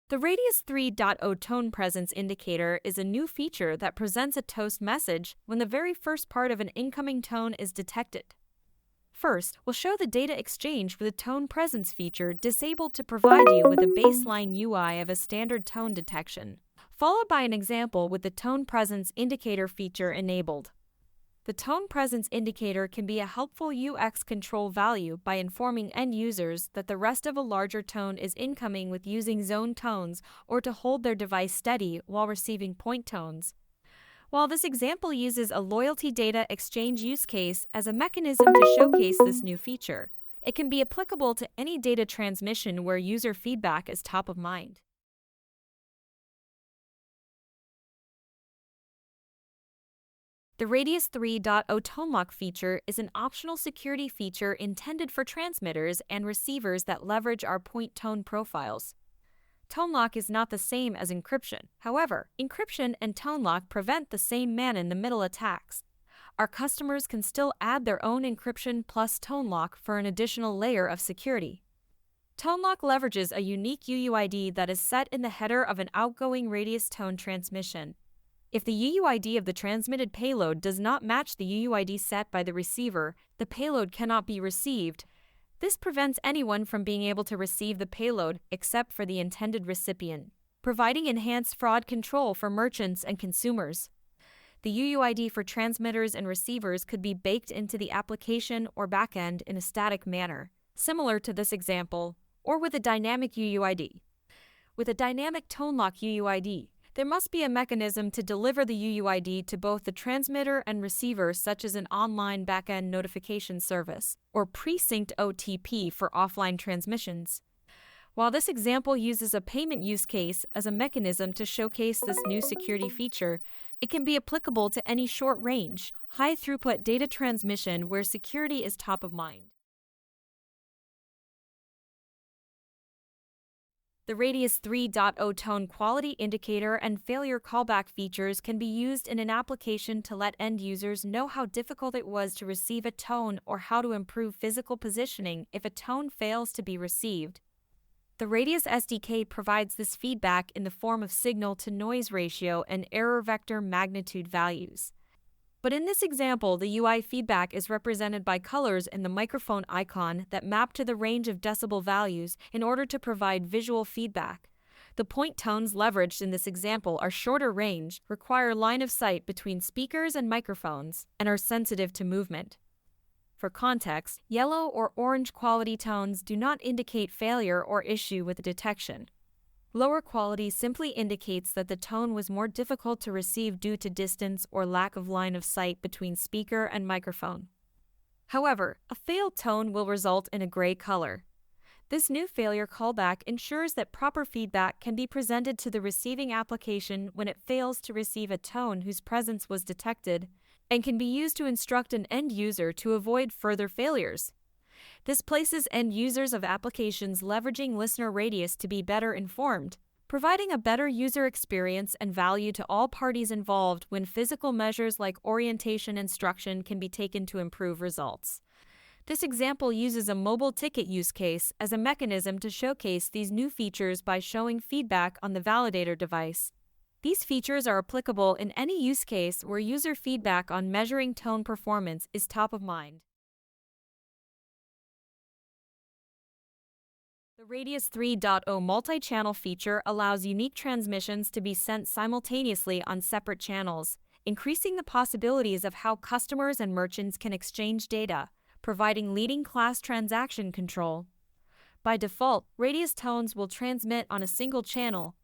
The Radius 3.0 tone presence indicator is a new feature that presents a toast message when the very first part of an incoming tone is detected. First, we'll show the data exchange with the tone presence feature disabled to provide you with a baseline UI of a standard tone detection, followed by an example with the tone presence indicator feature enabled. The tone presence indicator can be a helpful UX control value by informing end users that the rest of a larger tone is incoming with using zone tones or to hold their device steady while receiving point tones. While this example uses a loyalty data exchange use case as a mechanism to showcase this new feature, it can be applicable to any data transmission where user feedback is top of mind. The Radius 3.0 ToneLock feature is an optional security feature intended for transmitters and receivers that leverage our point tone profiles. ToneLock is not the same as encryption. However, encryption and ToneLock prevent the same man-in-the-middle attacks. Our customers can still add their own encryption plus ToneLock for an additional layer of security. ToneLock leverages a unique UUID that is set in the header of an outgoing Radius tone transmission. If the UUID of the transmitted payload does not match the UUID set by the receiver, the payload cannot be received. This prevents anyone from being able to receive the payload except for the intended recipient, providing enhanced fraud control for merchants and consumers. The UUID for transmitters and receivers could be baked into the application or backend in a static manner, similar to this example, or with a dynamic UUID. With a dynamic ToneLock UUID, there must be a mechanism to deliver the UUID to both the transmitter and receiver, such as an online backend notification service, or pre-synced OTP for offline transmissions. While this example uses a payment use case as a mechanism to showcase this new security feature, it can be applicable to any short-range, high-throughput data transmission where security is top of mind. The Radius 3.0 tone quality indicator and failure callback features can be used in an application to let end users know how difficult it was to receive a tone or how to improve physical positioning if a tone fails to be received. The Radius SDK provides this feedback in the form of signal-to-noise ratio and error vector magnitude values. But in this example, the UI feedback is represented by colors in the microphone icon that map to the range of decibel values in order to provide visual feedback. The point tones leveraged in this example are shorter range, require line of sight between speakers and microphones, and are sensitive to movement. For context, yellow or orange quality tones do not indicate failure or issue with detection. Lower quality simply indicates that the tone was more difficult to receive due to distance or lack of line of sight between speaker and microphone. However, a failed tone will result in a gray color. This new failure callback ensures that proper feedback can be presented to the receiving application when it fails to receive a tone whose presence was detected, and can be used to instruct an end user to avoid further failures. This places end users of applications leveraging LISNR Radius to be better informed, providing a better user experience and value to all parties involved when physical measures like orientation instruction can be taken to improve results. This example uses a mobile ticket use case as a mechanism to showcase these new features by showing feedback on the validator device. These features are applicable in any use case where user feedback on measuring tone performance is top of mind. The Radius 3.0 multi-channel feature allows unique transmissions to be sent simultaneously on separate channels, increasing the possibilities of how customers and merchants can exchange data, providing leading-class transaction control. By default, Radius tones will transmit on a single channel.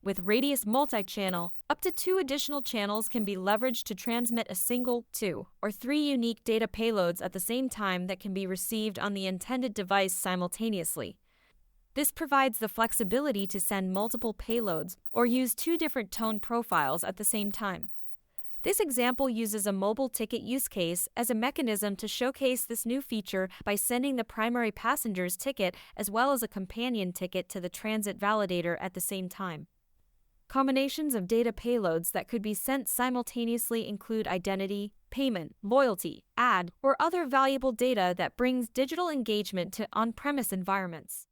With Radius multi-channel, up to 2 additional channels can be leveraged to transmit a single, 2, or 3 unique data payloads at the same time that can be received on the intended device simultaneously. This provides the flexibility to send multiple payloads or use 2 different tone profiles at the same time. This example uses a mobile ticket use case as a mechanism to showcase this new feature by sending the primary passenger's ticket as well as a companion ticket to the transit validator at the same time. Combinations of data payloads that could be sent simultaneously include identity, payment, loyalty, ad, or other valuable data that brings digital engagement to on-premise environments.